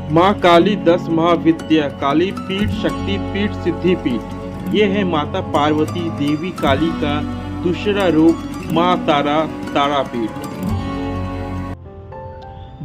माँ काली 10 महाविद्या काली पीठ, शक्ति पीठ, सिद्धि पीठ। ये है माता पार्वती देवी काली का दूसरा रूप माँ तारा, तारापीठ।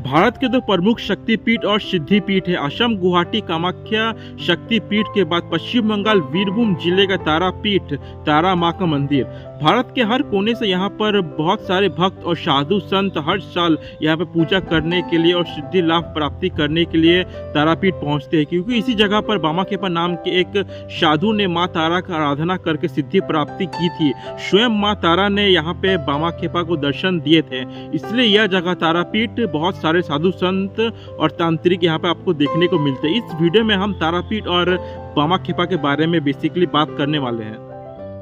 भारत के दो प्रमुख शक्तिपीठ और सिद्धिपीठ है। असम गुवाहाटी कामाख्या शक्तिपीठ के बाद पश्चिम बंगाल वीरभूम जिले का तारापीठ, तारा माँ का मंदिर। भारत के हर कोने से यहाँ पर बहुत सारे भक्त और साधु संत हर साल यहाँ पे पूजा करने के लिए और सिद्धि लाभ प्राप्ति करने के लिए तारापीठ पहुँचते हैं, क्योंकि इसी जगह पर बामाखेपा नाम के एक साधु ने माँ तारा का आराधना करके सिद्धि प्राप्ति की थी। स्वयं माँ तारा ने यहाँ पे बामाखेपा को दर्शन दिए थे, इसलिए यह जगह तारापीठ बहुत सारे साधु संत और तांत्रिक यहाँ पे आपको देखने को मिलते हैं। इस वीडियो में हम तारापीठ और बामाखेपा के बारे में बेसिकली बात करने वाले हैं।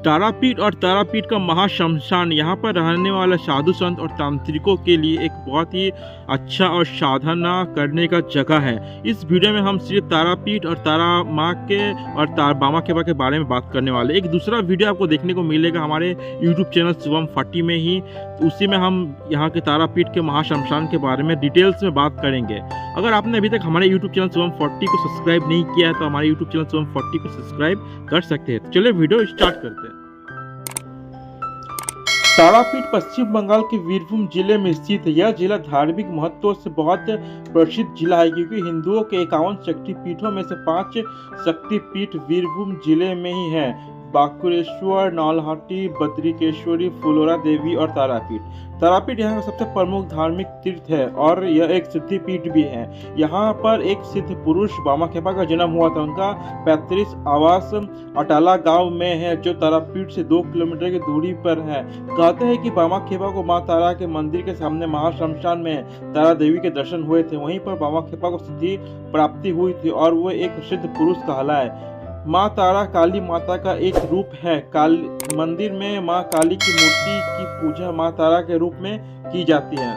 तारापीठ और तारापीठ का महाशमशान यहाँ पर रहने वाले साधु संत और तांत्रिकों के लिए एक बहुत ही अच्छा और साधना करने का जगह है। इस वीडियो में हम सिर्फ तारापीठ और तारा माँ के और बामाखेपा के बारे में बात करने वाले। एक दूसरा वीडियो आपको देखने को मिलेगा हमारे यूट्यूब चैनल शिवम 40 में ही, उसी में हम यहाँ के तारापीठ के महाशमशान के बारे में डिटेल्स में बात करेंगे। अगर आपने अभी तक हमारे यूट्यूब चैनल शिवम 40 को सब्सक्राइब नहीं किया है तो हमारे यूट्यूब चैनल शिवम 40 को सब्सक्राइब कर सकते हैं। तो चलिए वीडियो स्टार्ट करते हैं। तारापीठ पश्चिम बंगाल के वीरभूम जिले में स्थित है। यह जिला धार्मिक महत्व से बहुत प्रसिद्ध जिला है, क्योंकि हिंदुओं के 51 शक्तिपीठों में से 5 शक्तिपीठ वीरभूम जिले में ही है। बांकुरेश्वर, नौलहट्टी, बद्रिकेश्वरी, फुलोरा देवी और तारापीठ। तारापीठ यहाँ का सबसे प्रमुख धार्मिक तीर्थ है और यह एक सिद्धिपीठ भी है। यहाँ पर एक सिद्ध पुरुष बामाखेपा का जन्म हुआ था। उनका पैतृक आवास अटाला गांव में है, जो तारापीठ से 2 किलोमीटर की दूरी पर है। कहते हैं कि बामाखेपा को माँ तारा के मंदिर के सामने महाशमशान में तारा देवी के दर्शन हुए थे। वहीं पर बामाखेपा को सिद्धि प्राप्ति हुई थी और वो एक सिद्ध पुरुष कहलाए। माँ तारा काली माता का एक रूप है। मंदिर में माँ काली की मूर्ति की पूजा माँ तारा के रूप में की जाती है।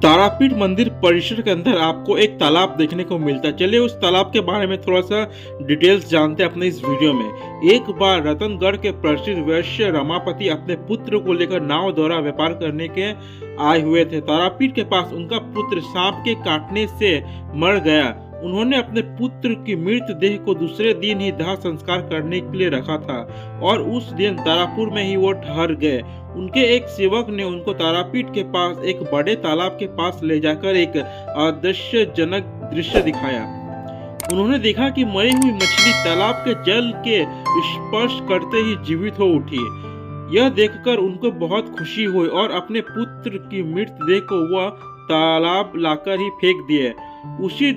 तारापीठ मंदिर परिसर के अंदर आपको एक तालाब देखने को मिलता है। चलिए उस तालाब के बारे में थोड़ा सा डिटेल्स जानते हैं अपने इस वीडियो में। एक बार रतनगढ़ के प्रसिद्ध वैश्य रमापति अपने पुत्र को लेकर नाव द्वारा व्यापार करने के आए हुए थे। तारापीठ के पास उनका पुत्र सांप के काटने से मर गया। उन्होंने अपने पुत्र की मृत देह को दूसरे दिन ही दाह संस्कार करने के लिए रखा था और उस दिन तारापुर में ही वो ठहर गए। उनके एक सेवक ने उनको तारापीठ के पास एक बड़े तालाब के पास ले जाकर एक आश्चर्यजनक दृश्य दिखाया। उन्होंने देखा कि मरी हुई मछली तालाब के जल के स्पर्श करते ही जीवित हो उठी। यह देखकर उनको बहुत खुशी हुई और अपने पुत्र की मृत देह को वह तालाब लाकर ही फेंक दिए। उसी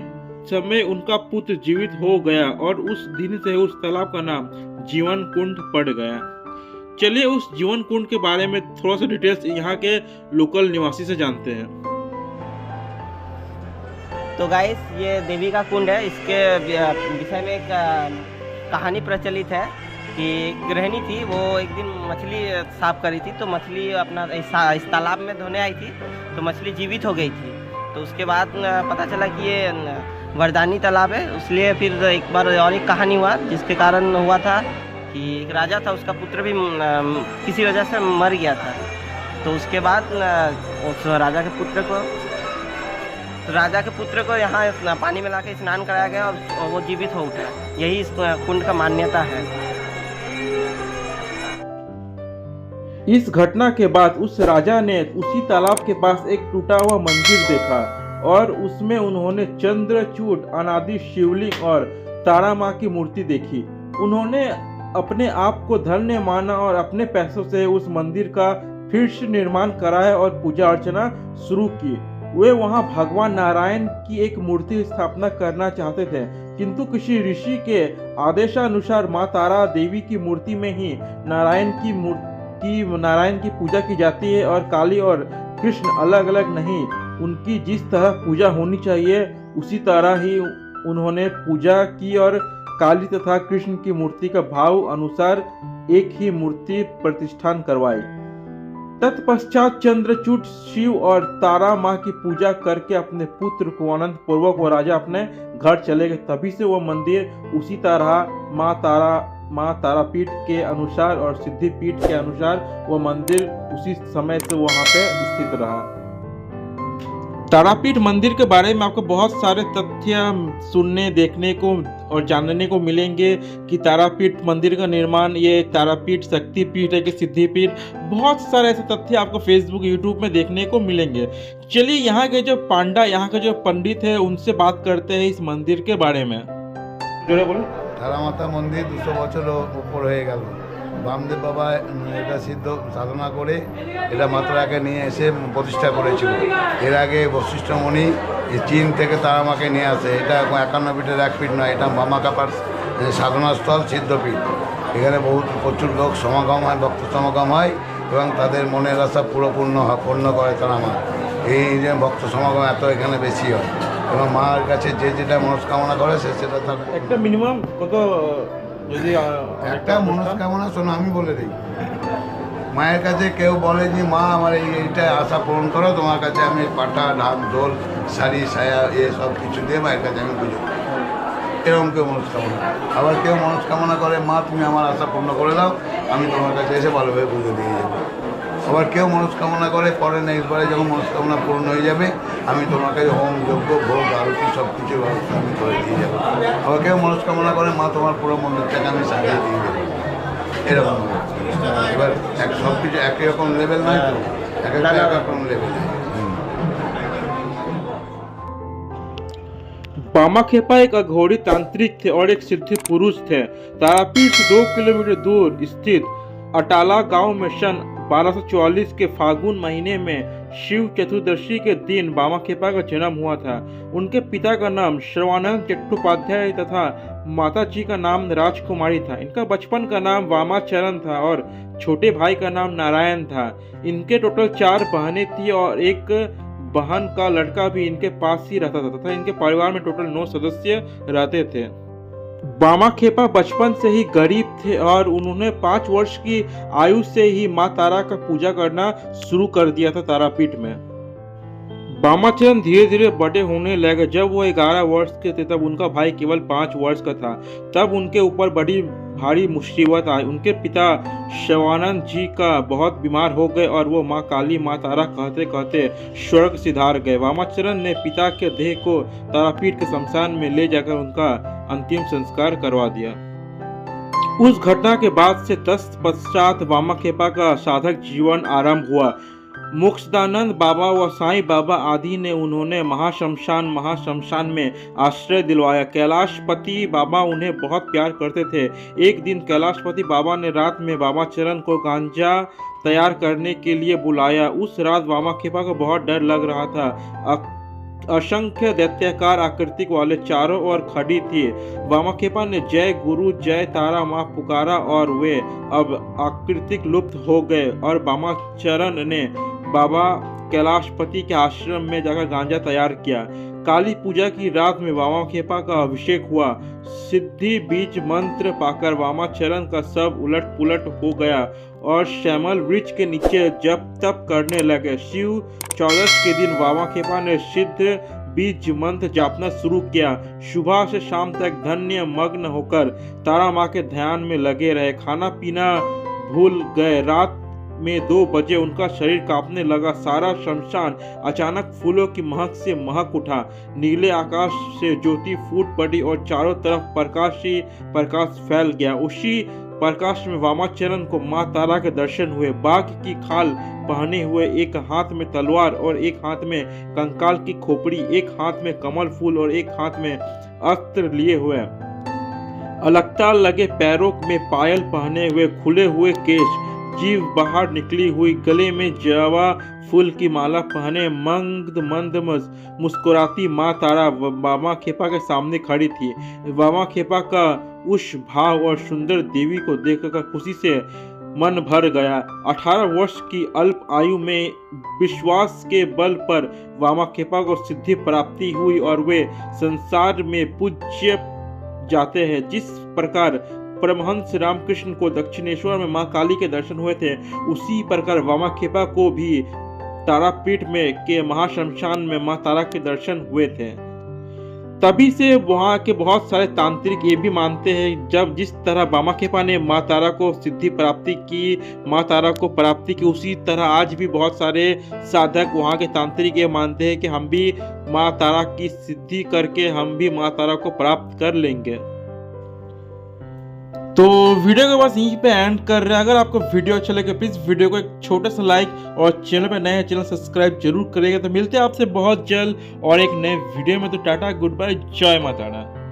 समय उनका पुत्र जीवित हो गया और उस दिन से उस तालाब का नाम जीवन कुंड पड़ गया। चलिए उस जीवन कुंड के बारे में थोड़ा सा डिटेल्स यहाँ के लोकल निवासी से जानते हैं। तो गाइस, ये देवी का कुंड है। इसके विषय में एक कहानी प्रचलित है कि गृहिणी थी, वो एक दिन मछली साफ करी थी, तो मछली अपना इस तालाब में धोने आई थी तो मछली जीवित हो गई थी। तो उसके बाद पता चला कि ये वरदानी तालाब है, इसलिए फिर एक बार और एक कहानी हुआ, जिसके कारण हुआ था कि एक राजा था, उसका पुत्र भी किसी वजह से मर गया था। तो उसके बाद उस राजा के पुत्र को यहाँ पानी में लाके स्नान कराया गया और वो जीवित हो उठा। यही इस कुंड का मान्यता है। इस घटना के बाद उस राजा ने उसी तालाब के पास एक टूटा हुआ मंदिर देखा और उसमें उन्होंने चंद्रचूड़, अनादि शिवलिंग और तारा माँ की मूर्ति देखी। उन्होंने अपने आप को धन्य माना और अपने पैसों से उस मंदिर का फिर से निर्माण कराया और पूजा अर्चना शुरू की। वे वहां भगवान नारायण की एक मूर्ति स्थापना करना चाहते थे, किंतु किसी ऋषि के आदेशानुसार माँ तारा देवी की मूर्ति में ही नारायण की पूजा की जाती है और काली और कृष्ण अलग अलग नहीं। उनकी जिस तरह पूजा होनी चाहिए उसी तरह ही उन्होंने पूजा की और काली तथा कृष्ण की मूर्ति का भाव अनुसार एक ही मूर्ति प्रतिष्ठान करवाई। तत्पश्चात चंद्रचूड़ शिव और तारा माँ की पूजा करके अपने पुत्र को आनंद पूर्वक वो राजा अपने घर चले गए। तभी से वो मंदिर उसी तरह माँ तारापीठ के अनुसार और सिद्धिपीठ के अनुसार वो मंदिर उसी समय से वहाँ पे स्थित रहा। तारापीठ मंदिर के बारे में आपको बहुत सारे तथ्य सुनने देखने को और जानने को मिलेंगे कि तारापीठ मंदिर का निर्माण ये तारापीठ शक्तिपीठ है कि सिद्धिपीठ, बहुत सारे ऐसे तथ्य आपको फेसबुक यूट्यूब में देखने को मिलेंगे। चलिए यहाँ के जो पांडा, यहाँ के जो पंडित है, उनसे बात करते हैं इस मंदिर के बारे में। बोलो। तारामाता मंदिर 200 বছর উপর হয়ে গেল। বামদেব বাবা এটা সিদ্ধ সাধনা করে এটা মাতারাকে নিয়ে এসে প্রতিষ্ঠা করেছিল। এর আগে বশিষ্ঠ মুনি চীন থেকে তারামাকে নিয়ে আসে। এটা 51 পীঠের এক পীঠ নয়, এটা মামাকাপার সাধনাস্থল সিদ্ধপীঠ। এখানে প্রচুর লোক সমাগম হয়, ভক্ত সমাগম হয় এবং তাদের মনের আশা পূর্ণ করে তারামা। এই যে ভক্ত সমাগম এত এখানে বেশি হয় এবং মার কাছে যে যেটা মনস্কামনা করে সেটা তার একটা মিনিমাম কত, যদি একটা মনস্কামনা শোনো আমি বলে দিই। মায়ের কাছে কেউ বলে যে মা আমার এইটা আশা পূরণ করো, তোমার কাছে আমি পাটা ঢাক ঢোল শাড়ি সায়া সব কিছু দিয়ে মায়ের কাছে আমি পুজো করি, এরকম কেউ মনস্কামনা। আবার কেউ মনস্কামনা করে মা তুমি আমার আশা পূর্ণ করে দাও, আমি তোমার কাছে এসে ভালোভাবে পুজো দিয়ে যাবো। আবার কেউ মনস্কামনা করে পরে নেক্সট বারে যখন মনস্কামনা পূর্ণ হয়ে যাবে আমি তোমার কাছে হোম যজ্ঞ ভোগ আরতি সব কিছু ব্যবস্থা আমি করে দিয়ে যাবো। আবার কেউ মনস্কামনা করে মা তোমার পুরো মন্দিরটাকে আমি সাজিয়ে দিয়ে দেবো, এরকম। এবার সব কিছু একই রকম লেভেল নয় তো, এক রকম লেভেলে। बामाखेपा एक अघोरी तांत्रिक थे और एक सिद्धि पुरुष थे। तारापीठ से 2 किलोमीटर दूर स्थित अटाला गांव में सन 1244 के फागुन महीने में शिव चतुर्दशी के दिन बामाखेपा का जन्म हुआ था। उनके पिता का नाम श्रवानंद चट्टोपाध्याय तथा माता जी का नाम राजकुमारी था। इनका बचपन का नाम वामाचरण था और छोटे भाई का नाम नारायण था। इनके टोटल 4 बहनें थी और एक बहन का लड़का भी इनके पास ही रहता था तथा इनके परिवार में टोटल 9 सदस्य रहते थे। बामाखेपा बचपन से ही गरीब थे और उन्होंने 5 वर्ष की आयु से ही माँ तारा का पूजा करना शुरू कर दिया था तारापीठ में। बामाचरण धीरे धीरे बड़े होने लगे। जब वो 11 वर्ष के थे तब उनका भाई केवल 5 वर्ष का था। तब उनके ऊपर बड़ी भारी मुसीबत आई। उनके पिता शिवानंद जी का बहुत बीमार हो गए और वो माँ काली माँ तारा कहते कहते स्वर्ग सिधार गए। वामाचरण ने पिता के देह को तारापीठ के शमशान में ले जाकर उनका अंतिम संस्कार करवा दिया। उस घटना के बाद से तत्पश्चात बामाखेपा का साधक जीवन आरंभ हुआ। मोक्षदानंद बाबा व साईं बाबा आदि ने उन्होंने महाशमशान में आश्रय दिलवाया। कैलाशपति बाबा उन्हें बहुत प्यार करते थे। एक दिन कैलाशपति बाबा ने रात में बामाचरण को गांजा तैयार करने के लिए बुलाया। उस रात बामाखेपा को बहुत डर लग रहा था। असंख्य दैत्याकार आकृतिक वाले चारों ओर खड़ी थी। बामाखेपा ने जय गुरु जय तारा माँ पुकारा और वे अब आकृतिक लुप्त हो गए और बामाचरण ने बाबा कैलाशपति के आश्रम में जाकर गांजा तैयार किया। काली पूजा की रात में बामाखेपा का अभिषेक हुआ। सिद्धि बीज मंत्र पाकर बामाचरण का सब उलट पुलट हो गया और श्यामल वृक्ष के नीचे जप तप करने लगे। शिव चौदश के दिन बामाखेपा ने सिद्ध बीज मंत्र जापना शुरू किया। सुबह से शाम तक धन्य मग्न होकर तारा माँ के ध्यान में लगे रहे। खाना पीना भूल गए। रात में 2 बजे उनका शरीर कांपने लगा। सारा शमशान अचानक फूलों की महक से महक उठा। नीले आकाश से ज्योति फूट पड़ी और चारों तरफ प्रकाश ही प्रकाश फैल गया। उसी प्रकाश में वामाचरण को माँ तारा के दर्शन हुए। बाघ की खाल पहने हुए, एक हाथ में तलवार और एक हाथ में कंकाल की खोपड़ी, एक हाथ में कमल फूल और एक हाथ में अस्त्र लिए हुए, अलकता लगे पैरों में पायल पहने हुए, खुले हुए केश, जीभ बाहर निकली हुई, गले में जवा फूल की माला पहने मंद मुस्कुराती माँ तारा बामाखेपा के सामने खड़ी थी। बामाखेपा का उस भाव और सुंदर देवी को देखकर खुशी से मन भर गया। 18 वर्ष की अल्प आयु में विश्वास के बल पर बामाखेपा को सिद्धि प्राप्ति हुई और वे संसार में पूज्य जाते हैं। जिस प्रकार परमहंस रामकृष्ण को दक्षिणेश्वर में मां काली के दर्शन हुए थे, उसी प्रकार बामाखेपा को भी तारापीठ में के महाशमशान में मां तारा के दर्शन हुए थे। तभी से वहाँ के बहुत सारे तांत्रिक ये भी मानते हैं जब जिस तरह बामाखेपा ने माँ तारा को सिद्धि प्राप्ति की, माँ तारा को प्राप्ति की, उसी तरह आज भी बहुत सारे साधक वहाँ के तांत्रिक ये मानते हैं कि हम भी माँ तारा की सिद्धि करके हम भी माँ तारा को प्राप्त कर लेंगे। तो वीडियो को बस यहीं पे एंड कर रहे हैं। अगर आपको वीडियो अच्छा लगे प्लीज़ वीडियो को एक छोटा सा लाइक और चैनल पे नए हैं चैनल सब्सक्राइब जरूर करिएगा। तो मिलते हैं आपसे बहुत जल्द और एक नए वीडियो में। तो टाटा गुड बाय, जय माता दी।